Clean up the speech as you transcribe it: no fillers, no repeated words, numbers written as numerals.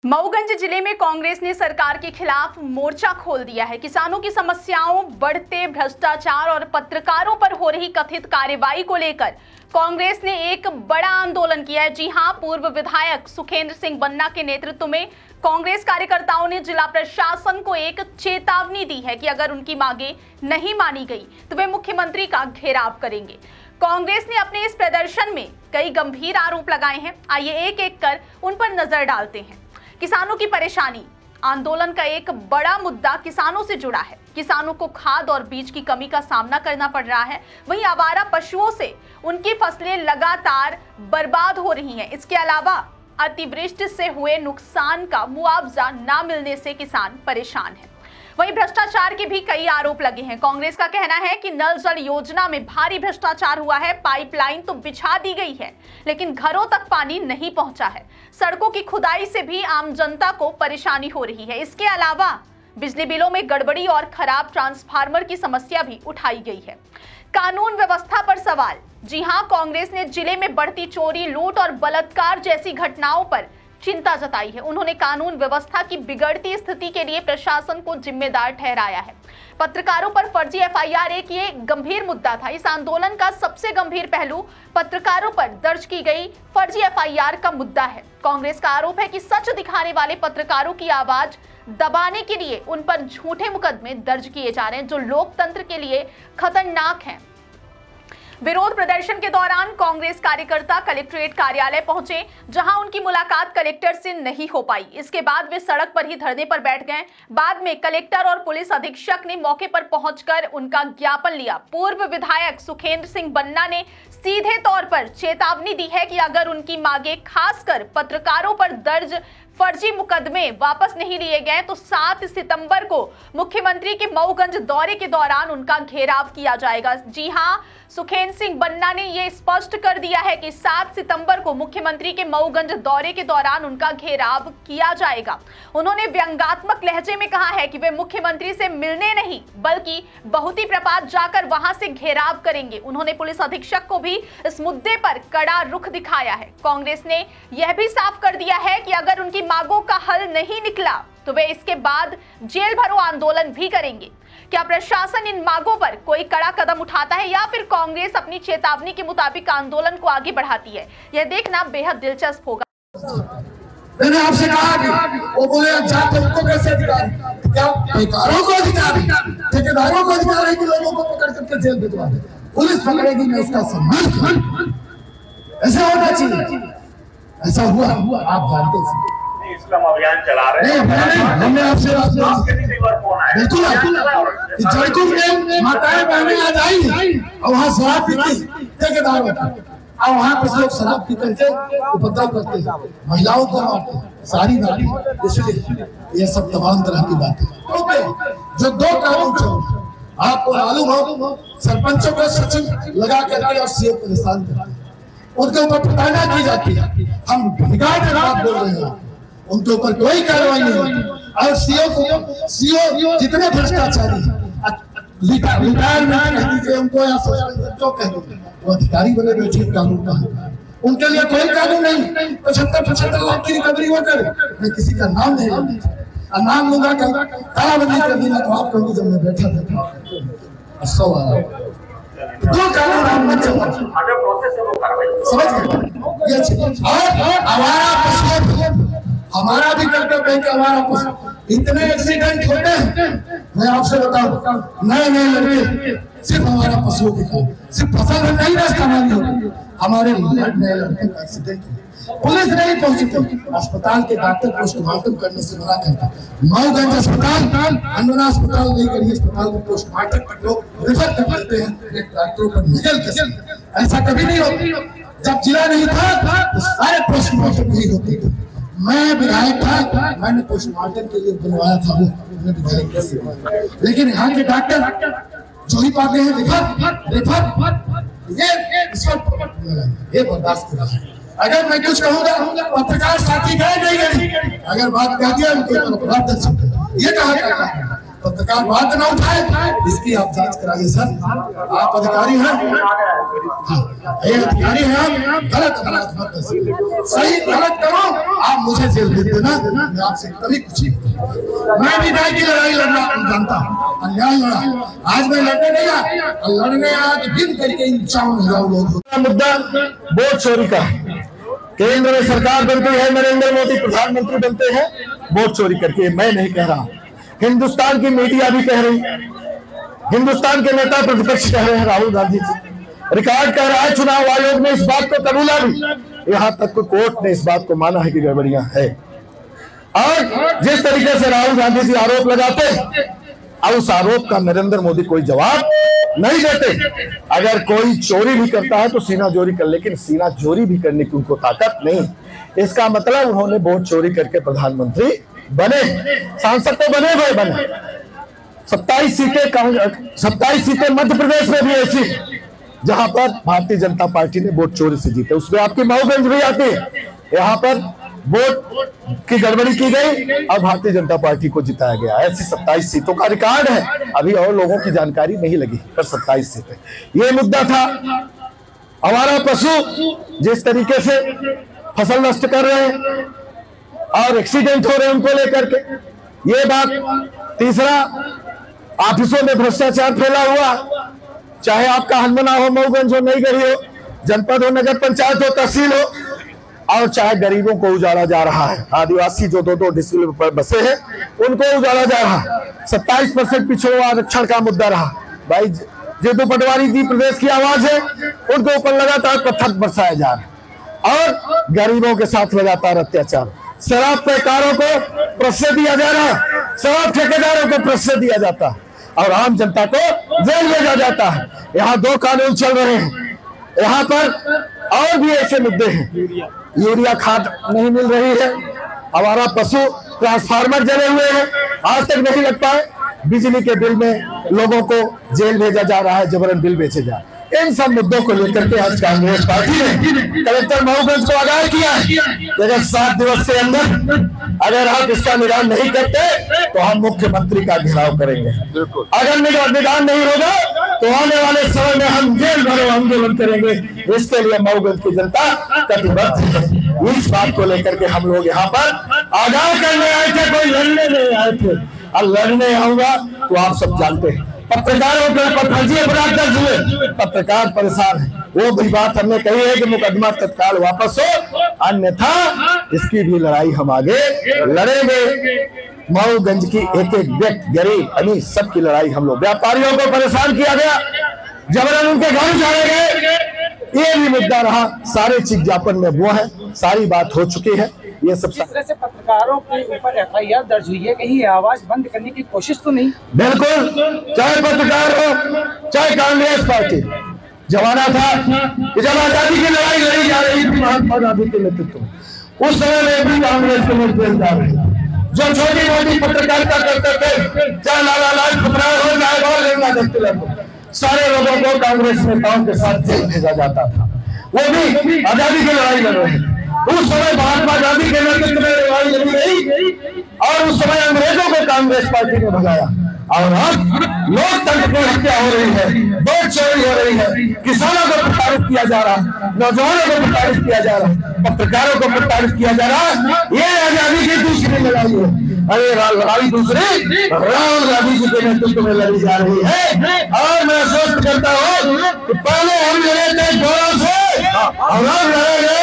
मऊगंज जिले में कांग्रेस ने सरकार के खिलाफ मोर्चा खोल दिया है। किसानों की समस्याओं, बढ़ते भ्रष्टाचार और पत्रकारों पर हो रही कथित कार्रवाई को लेकर कांग्रेस ने एक बड़ा आंदोलन किया है। जी हां, पूर्व विधायक सुखेंद्र सिंह बन्ना के नेतृत्व में कांग्रेस कार्यकर्ताओं ने जिला प्रशासन को एक चेतावनी दी है कि अगर उनकी मांगे नहीं मानी गई तो वे मुख्यमंत्री का घेराव करेंगे। कांग्रेस ने अपने इस प्रदर्शन में कई गंभीर आरोप लगाए हैं। आइए एक एक कर उन पर नजर डालते हैं। किसानों की परेशानी। आंदोलन का एक बड़ा मुद्दा किसानों से जुड़ा है। किसानों को खाद और बीज की कमी का सामना करना पड़ रहा है। वहीं आवारा पशुओं से उनकी फसलें लगातार बर्बाद हो रही हैं। इसके अलावा अतिवृष्टि से हुए नुकसान का मुआवजा न मिलने से किसान परेशान हैं। वहीं भ्रष्टाचार के भी कई आरोप लगे हैं। कांग्रेस का कहना है कि नल जल योजना में भारी भ्रष्टाचार हुआ है। पाइपलाइन तो बिछा दी गई है, लेकिन घरों तक पानी नहीं पहुंचा है। सड़कों की खुदाई से भी आम जनता को परेशानी हो रही है। इसके अलावा बिजली बिलों में गड़बड़ी और खराब ट्रांसफार्मर की समस्या भी उठाई गई है। कानून व्यवस्था पर सवाल। जी हां, कांग्रेस ने जिले में बढ़ती चोरी, लूट और बलात्कार जैसी घटनाओं पर चिंता जताई है। उन्होंने कानून व्यवस्था की बिगड़ती स्थिति के लिए प्रशासन को जिम्मेदार ठहराया है। पत्रकारों पर फर्जी एफआईआर एक ये गंभीर मुद्दा था। इस आंदोलन का सबसे गंभीर पहलू पत्रकारों पर दर्ज की गई फर्जी एफआईआर का मुद्दा है। कांग्रेस का आरोप है कि सच दिखाने वाले पत्रकारों की आवाज दबाने के लिए उन पर झूठे मुकदमे दर्ज किए जा रहे हैं, जो लोकतंत्र के लिए खतरनाक हैं। विरोध प्रदर्शन के दौरान कांग्रेस कार्यकर्ता कलेक्ट्रेट कार्यालय पहुंचे, जहां उनकी मुलाकात कलेक्टर से नहीं हो पाई। इसके बाद वे सड़क पर ही धरने पर बैठ गए। बाद में कलेक्टर और पुलिस अधीक्षक ने मौके पर पहुंचकर उनका ज्ञापन लिया। पूर्व विधायक सुखेंद्र सिंह बन्ना ने सीधे तौर पर चेतावनी दी है कि अगर उनकी मांगे, खासकर पत्रकारों पर दर्ज फर्जी मुकदमे वापस नहीं लिए गए तो 7 सितंबर को मुख्यमंत्री के मऊगंज दौरे के दौरान उनका घेराव किया जाएगा। जी हां, सुखेंद्र सिंह बन्ना ने यह स्पष्ट कर दिया है कि 7 सितंबर को मुख्यमंत्री के मऊगंज दौरे के दौरान उनका घेराव किया जाएगा। उन्होंने व्यंग्यात्मक लहजे में कहा है कि वे मुख्यमंत्री से मिलने नहीं बल्कि बहुती प्रपात जाकर वहां से घेराव करेंगे। उन्होंने पुलिस अधीक्षक को भी इस मुद्दे पर कड़ा रुख दिखाया है। कांग्रेस ने यह भी साफ कर दिया है कि अगर उनकी मांगों का हल नहीं निकला तो वे इसके बाद जेल भरो आंदोलन भी करेंगे। क्या प्रशासन इन मांगों पर कोई कड़ा कदम उठाता है या फिर कांग्रेस अपनी चेतावनी के मुताबिक आंदोलन को आगे बढ़ाती है, यह देखना बेहद दिलचस्प होगा। मैंने आपसे कहा कि वो बोले जाते उनको कैसे अधिकार, क्या ठेकेदारों को अधिकार है कि लोगों को पकड़ करके जेल भिजवा दे। पुलिस पकड़ेगी, मैं इसका सम्मान। ऐसा होना चाहिए। ऐसा हुआ आप जानते हैं। इसका अभियान चला रहे हैं। हमने आपसे बिल्कुल में माताएं बहनें आ जाएंगी और वहाँ शराब पीती ठेकेदारों और वहाँ कुछ लोग शराब पी करके उपद्रव करते हैं, महिलाओं को मारते हैं, सारी नारी। इसलिए ये सब तमाम तरह की बातें जो 2 कानून चल आपको मालूम हो, सरपंचों को सचिव लगा करके और सीओ को निशान करते हैं, उनके ऊपर प्रताड़ना की जाती है। हम बिगाड़ के बात बोल रहे हैं, उनके ऊपर कोई कार्रवाई नहीं होती। और सीओ जितने भ्रष्टाचारी रिटायरमेंट कह दीजिए उनको या जो कह दीजिए, वो अधिकारी बने बैठे कानून का, उनके लिए कोई कानून नहीं। 75 लाख की रिकवरी हो कर मैं किसी का नाम नहीं लूंगा, नाम लूंगा तालाबंदी कर देना तो आप कहोगे जब मैं बैठा था 2 कानून हम न चला समझ गए। हमारा भी कर्तव्य है कि हमारा पशु इतने एक्सीडेंट होते हैं। मैं आपसे बताऊं, नए लड़के सिर्फ हमारा पशुओं के कारण, सिर्फ फसल नहीं नष्ट हमारे नए लड़के का एक्सीडेंट। पुलिस नहीं पहुंचती, अस्पताल के डॉक्टर पोस्टमार्टम करने से मना करते। मऊगंज अस्पताल, अंडना अस्पताल नहीं करिए, अस्पताल में पोस्टमार्टम लोग रेफर कर देते हैं डॉक्टरों पर नजर के। ऐसा कभी नहीं होता। जब जिला नहीं था तो सारे पोस्टमार्टम नहीं होते थे। मैं विधायक था, मैंने पोस्टमार्टम के लिए बुलवाया था वो विधायक, लेकिन यहाँ के डॉक्टर जो ही पाते हैं रेफर ये बर्दाश्त कर। अगर मैं कुछ कहूँगा पत्रकार साथी गए नहीं गए, अगर बात कह दिया उनके अपराध दर्ज, ये कहा जाता है। पत्रकार बात ना उठाए, इसकी आप जांच कराइए सर। आप अधिकारी हैं, अधिकारी हैं आप, गलत बात मत करो, सही गलत करो, आप मुझे जेल भेज देना, मैं आपसे कभी कुछ नहीं। मैं भी न्याय की लड़ाई लड़ना जानता हूँ, अन्याय लड़ा, आज मैं लड़ने नहीं आया, लड़ने आया तो गिन करके इन 4 लोग। मुद्दा वोट चोरी का, केंद्र में सरकार बनती है, नरेंद्र मोदी प्रधानमंत्री बनते हैं वोट चोरी करके। मैं नहीं कह रहा, हिंदुस्तान की मीडिया भी कह रही, हिंदुस्तान के नेता प्रतिपक्ष कह रहे हैं, राहुल गांधी जी रिकॉर्ड कह रहा है, चुनाव आयोग ने इस बात को कबूला भी, यहां तक कि कोर्ट ने इस बात को माना है कि गड़बड़ियां है। और जिस तरीके से राहुल गांधी जी आरोप लगाते हैं, और उस आरोप का नरेंद्र मोदी कोई जवाब नहीं देते। अगर कोई चोरी भी करता है तो सीना चोरी कर, लेकिन सीना चोरी भी करने की उनको ताकत नहीं। इसका मतलब उन्होंने वोट चोरी करके प्रधानमंत्री बने, सांसद तो बने भाई बने। 27 सीटें मध्य प्रदेश में भी ऐसी जहां पर भारतीय जनता पार्टी ने वोट चोरी से जीते, उसमें आपकी मऊगंज भी आती है। यहाँ पर वोट की गड़बड़ी की गई और भारतीय जनता पार्टी को जिताया गया। ऐसी 27 सीटों का रिकॉर्ड है, अभी और लोगों की जानकारी नहीं लगी, पर 27 सीटें। ये मुद्दा था। हमारा पशु जिस तरीके से फसल नष्ट कर रहे हैं और एक्सीडेंट हो रहे हैं उनको लेकर के, ये बात। तीसरा, ऑफिसों में भ्रष्टाचार फैला हुआ, चाहे आपका हनुमाना हो, मऊगंज हो, नई गढ़ी हो, जनपद हो, नगर पंचायत हो, तहसील हो, और चाहे गरीबों को उजाड़ा जा रहा है। आदिवासी जो 2-2 डिस्ट्रिक्ट पर बसे हैं उनको उजाड़ा जा रहा है। 27% पिछड़ों आरक्षण का मुद्दा रहा। भाई जेतू पटवारी जी प्रदेश की आवाज है, उनके ऊपर लगातार पत्थर बरसाया जा रहा है और गरीबों के साथ लगातार अत्याचार। शराब पैकारों को प्रश्रय दिया जा रहा है, शराब ठेकेदारों को प्रश्रय दिया जाता है और आम जनता को जेल भेजा जाता है। यहाँ 2 कानून चल रहे हैं। यहाँ पर और भी ऐसे मुद्दे हैं, यूरिया खाद नहीं मिल रही है, हमारा पशु ट्रांसफार्मर जले हुए हैं, आज तक नहीं लग पाए, बिजली के बिल में लोगों को जेल भेजा जा रहा है, जबरन बिल बेचे जा रहे हैं। इन सब मुद्दों को लेकर के आज कांग्रेस पार्टी ने कलेक्टर मऊगंज को आगाह किया है, अगर 7 दिवस के अंदर अगर आप इसका निदान नहीं करते तो हम मुख्यमंत्री का घेराव करेंगे। अगर निदान नहीं होगा तो आने वाले समय में हम जेल भरो आंदोलन करेंगे। इसके लिए मऊगंज की जनता कटिबद्ध है। इस बात को लेकर के हम लोग यहाँ पर आगाह करने आए थे, कोई लड़ने नहीं आए थे। और लड़ने आऊंगा तो आप सब जानते हैं पत्रकारों के फर्जी अपराध दर्ज हुए, पत्रकार परेशान है। वो भी बात हमने कही है कि मुकदमा तत्काल वापस हो, अन्यथा इसकी भी लड़ाई हम आगे लड़ेंगे। मऊगंज की एक व्यक्ति, गरीब अमीर, सबकी लड़ाई हम लोग। व्यापारियों को परेशान किया गया, जबरन उनके घर उजाड़े गए, ये भी मुद्दा रहा। सारे चीज ज्ञापन में वो है, सारी बात हो चुकी है। ये सब जिस तरह से पत्रकारों के ऊपर FIR दर्ज हुई है, कहीं आवाज बंद करने की कोशिश तो नहीं? बिल्कुल, चाहे पत्रकार हो चाहे कांग्रेस पार्टी। जमाना था कि जब आजादी की लड़ाई लड़ी जा रही थी महात्मा गांधी के नेतृत्व में, उस समय में भी कांग्रेस के लोग जेल जा रहे हैं। जो छोटी मोटी पत्रकारिता करते थे, चाहे लाला लाल खबरार हो, चाहे और लेना देखते हो, सारे लोगों को कांग्रेस नेताओं के साथ जेल भेजा जाता था। वो भी आजादी की लड़ाई लड़ रहे हैं। उस समय महात्मा गांधी के नेतृत्व में लड़ाई लड़ी गई और उस समय अंग्रेजों को कांग्रेस पार्टी ने भगाया। और अब लोकतंत्र की हत्या हो रही है, वोट चोरी हो रही है, किसानों को प्रताड़ित किया जा रहा है, नौजवानों को प्रताड़ित किया जा रहा है, पत्रकारों को प्रताड़ित किया जा रहा है। ये आजादी की दूसरी लड़ाई है। अरे लड़ाई दूसरी राहुल गांधी जी के नेतृत्व में लड़ी जा रही है। और मैं आश्वस्त करता हूँ कि पहले हम लड़े थे गौरव से और अब लड़ेंगे